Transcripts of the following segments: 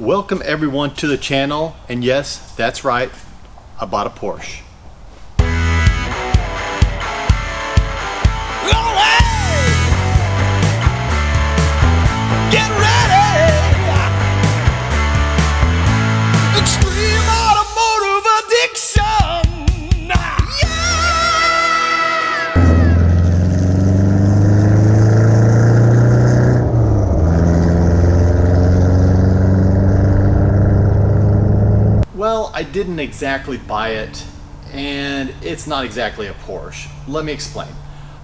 Welcome everyone to the channel, and yes, that's right, I bought a Porsche. Get ready! Extreme automotive addiction! Yeah! Well, I didn't exactly buy it, and it's not exactly a Porsche. Let me explain.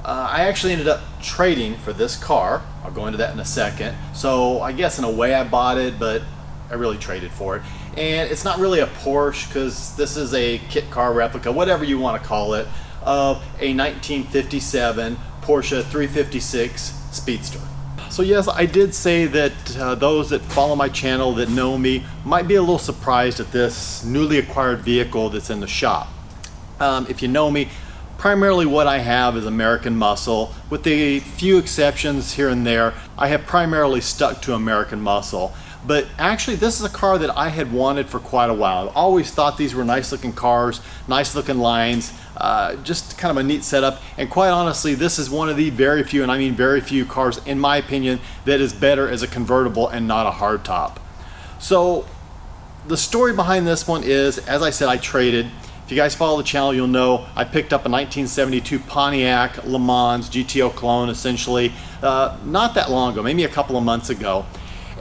I actually ended up trading for this car. I'll go into that in a second. So I guess in a way I bought it, but I really traded for it. And it's not really a Porsche because this is a kit car replica, whatever you want to call it, of a 1957 Porsche 356 Speedster. So yes, I did say that those that follow my channel that know me might be a little surprised at this newly acquired vehicle that's in the shop. If you know me, primarily what I have is American muscle. With a few exceptions here and there, I have primarily stuck to American muscle. But actually this is a car that I had wanted for quite a while. I've always thought these were nice looking cars, nice looking lines, just kind of a neat setup. And quite honestly, this is one of the very few, and I mean very few cars in my opinion, that is better as a convertible and not a hardtop. So the story behind this one is, as I said, I traded. If you guys follow the channel, you'll know I picked up a 1972 Pontiac Le Mans GTO clone, essentially, not that long ago, maybe a couple of months ago.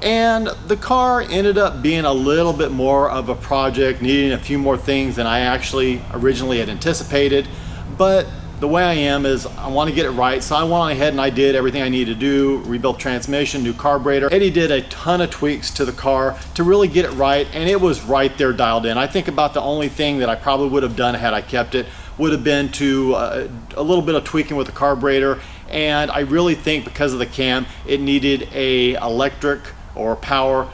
And the car ended up being a little bit more of a project, needing a few more things than I actually originally had anticipated. But the way I am is I want to get it right, so I went ahead and I did everything I needed to do, rebuilt transmission, new carburetor. Eddie did a ton of tweaks to the car to really get it right, and it was right there dialed in. I think about the only thing that I probably would have done had I kept it would have been to a little bit of tweaking with the carburetor, and I really think because of the cam, it needed a electric or power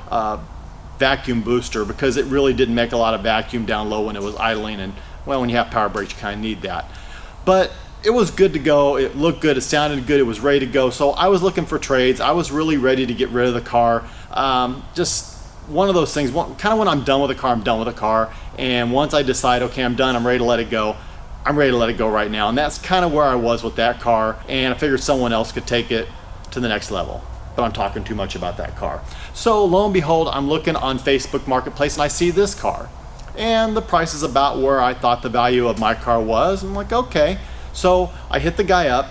vacuum booster, because it really didn't make a lot of vacuum down low when it was idling, and well, when you have power brakes you kind of need that. But it was good to go, it looked good, it sounded good, it was ready to go. So I was looking for trades, I was really ready to get rid of the car. Just one of those things, kind of when I'm done with a car, I'm done with a car, and once I decide, okay, I'm done, I'm ready to let it go, I'm ready to let it go right now. And that's kind of where I was with that car, and I figured someone else could take it to the next level. But I'm talking too much about that car. So lo and behold, I'm looking on Facebook Marketplace and I see this car. And the price is about where I thought the value of my car was. I'm like, okay. So I hit the guy up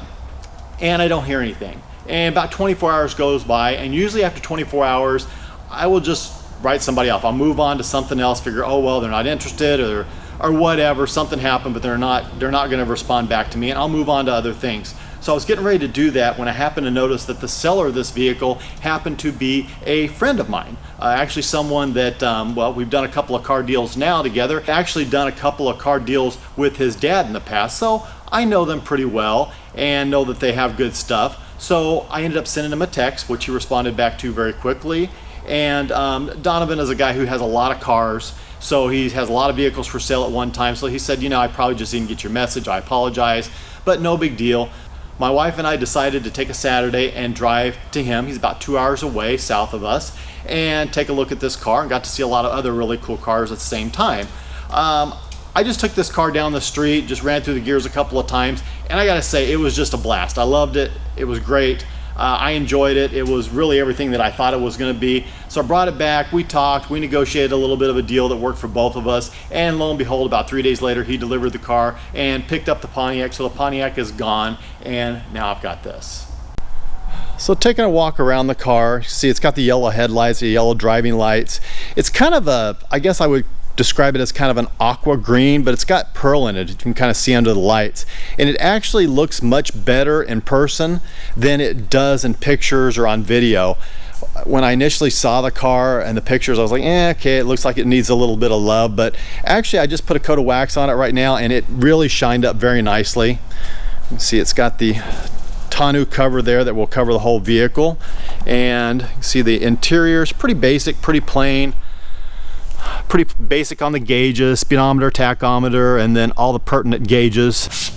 and I don't hear anything. And about 24 hours goes by, and usually after 24 hours, I will just write somebody off. I'll move on to something else, figure, oh well, they're not interested, or whatever, something happened, but they're not gonna respond back to me, and I'll move on to other things. So I was getting ready to do that when I happened to notice that the seller of this vehicle happened to be a friend of mine. Actually someone that, well, we've done a couple of car deals now together, actually done a couple of car deals with his dad in the past. So I know them pretty well and know that they have good stuff. So I ended up sending him a text, which he responded back to very quickly. And Donovan is a guy who has a lot of cars. So he has a lot of vehicles for sale at one time. So he said, you know, I probably just didn't get your message. I apologize, but no big deal. My wife and I decided to take a Saturday and drive to him. He's about 2 hours away south of us, and take a look at this car, and got to see a lot of other really cool cars at the same time. I just took this car down the street, just ran through the gears a couple of times, and I gotta say, it was just a blast. I loved it. It was great. I enjoyed it. It was really everything that I thought it was going to be. So I brought it back, we talked, we negotiated a little bit of a deal that worked for both of us, and lo and behold, about 3 days later, he delivered the car and picked up the Pontiac. So the Pontiac is gone, and now I've got this. So taking a walk around the car, you see it's got the yellow headlights, the yellow driving lights. It's kind of a, I guess I would describe it as kind of an aqua green, but it's got pearl in it. You can kind of see under the lights, and it actually looks much better in person than it does in pictures or on video. When I initially saw the car and the pictures, I was like, okay, it looks like it needs a little bit of love, but actually I just put a coat of wax on it right now, and it really shined up very nicely. You can see it's got the tonneau cover there that will cover the whole vehicle, and you can see the interior is pretty basic, pretty plain. Pretty basic on the gauges, speedometer, tachometer, and then all the pertinent gauges.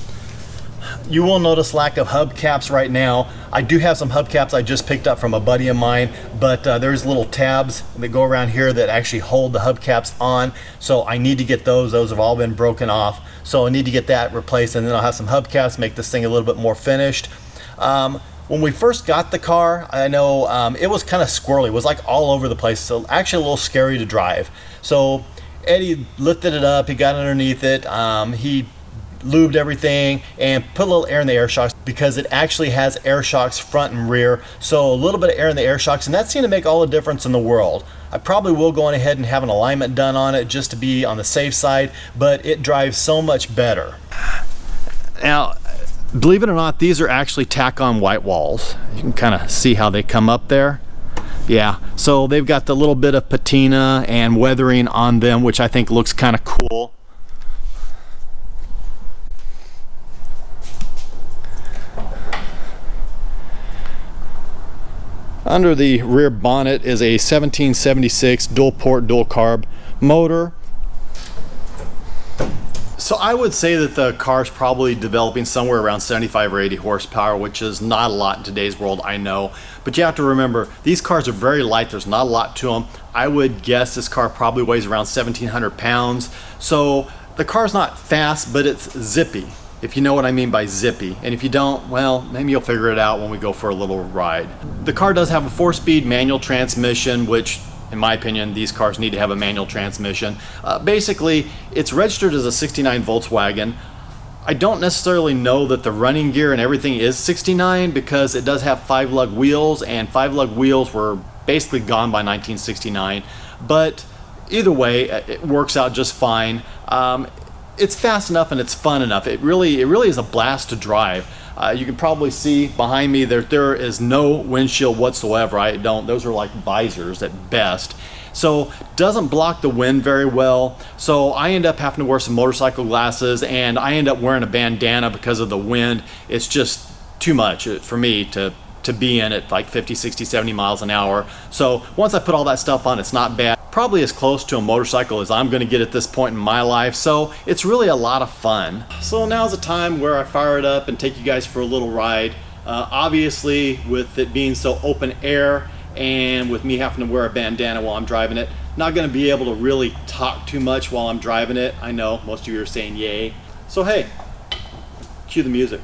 You will notice lack of hubcaps right now. I do have some hubcaps I just picked up from a buddy of mine, but there's little tabs that go around here that actually hold the hubcaps on. So I need to get those. Those have all been broken off. So I need to get that replaced, and then I'll have some hubcaps, make this thing a little bit more finished. When we first got the car, I know it was kind of squirrely. It was like all over the place. So actually a little scary to drive. So Eddie lifted it up, he got underneath it, he lubed everything and put a little air in the air shocks, because it actually has air shocks front and rear. So a little bit of air in the air shocks, and that seemed to make all the difference in the world. I probably will go on ahead and have an alignment done on it just to be on the safe side, but it drives so much better. Now, believe it or not, these are actually tack-on white walls. You can kind of see how they come up there. Yeah, so they've got the little bit of patina and weathering on them, which I think looks kind of cool. Under the rear bonnet is a 1776 dual port, dual carb motor. So I would say that the car's probably developing somewhere around 75 or 80 horsepower, which is not a lot in today's world, I know. But you have to remember, these cars are very light. There's not a lot to them. I would guess this car probably weighs around 1,700 pounds. So the car's not fast, but it's zippy, if you know what I mean by zippy. And if you don't, well, maybe you'll figure it out when we go for a little ride. The car does have a 4-speed manual transmission, which in my opinion, these cars need to have a manual transmission. Basically, it's registered as a 69 Volkswagen. I don't necessarily know that the running gear and everything is 69, because it does have 5-lug wheels, and 5-lug wheels were basically gone by 1969. But either way, it works out just fine. It's fast enough and it's fun enough. It really is a blast to drive. You can probably see behind me there is no windshield whatsoever. Those are like visors at best. So doesn't block the wind very well. So I end up having to wear some motorcycle glasses, and I end up wearing a bandana because of the wind. It's just too much for me to be in at like 50, 60, 70 miles an hour. So once I put all that stuff on, it's not bad. Probably as close to a motorcycle as I'm going to get at this point in my life. So it's really a lot of fun. So now's the time where I fire it up and take you guys for a little ride. Obviously, with it being so open air and with me having to wear a bandana while I'm driving it, not going to be able to really talk too much while I'm driving it. I know most of you are saying yay. So hey, cue the music.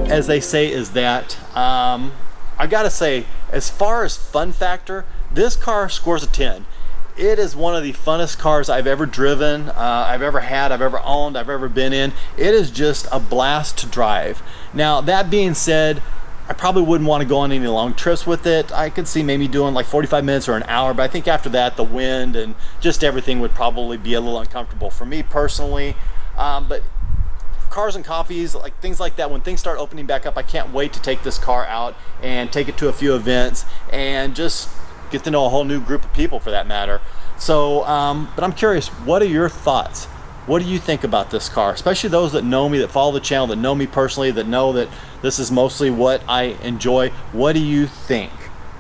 As they say, is that I gotta say, as far as fun factor, this car scores a 10. It is one of the funnest cars I've ever driven, I've ever had, I've ever owned, I've ever been in. It is just a blast to drive. Now that being said, I probably wouldn't want to go on any long trips with it. I could see maybe doing like 45 minutes or an hour, but I think after that the wind and just everything would probably be a little uncomfortable for me personally. But cars and coffees, like things like that, when things start opening back up, I can't wait to take this car out and take it to a few events and just get to know a whole new group of people for that matter. So but I'm curious, what are your thoughts? What do you think about this car? Especially those that know me, that follow the channel, that know me personally, that know that this is mostly what I enjoy. What do you think?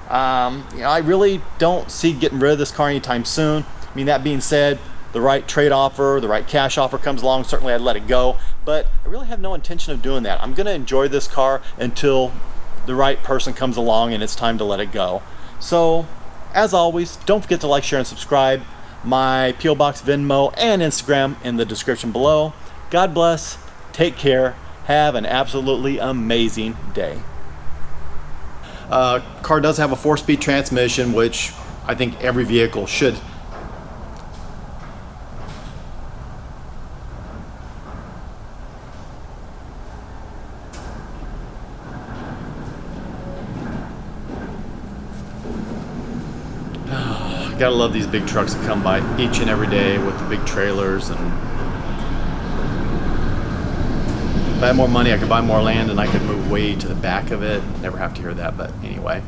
You know, I really don't see getting rid of this car anytime soon. I mean, that being said, the right trade offer, the right cash offer comes along, certainly I'd let it go, but I really have no intention of doing that. I'm gonna enjoy this car until the right person comes along and it's time to let it go. So, as always, don't forget to like, share, and subscribe. My P.O. Box, Venmo, and Instagram in the description below. God bless, take care, have an absolutely amazing day. Car does have a 4-speed transmission, which I think every vehicle should. Gotta love these big trucks that come by each and every day with the big trailers. And if I had more money, I could buy more land and I could move way to the back of it. Never have to hear that, but anyway.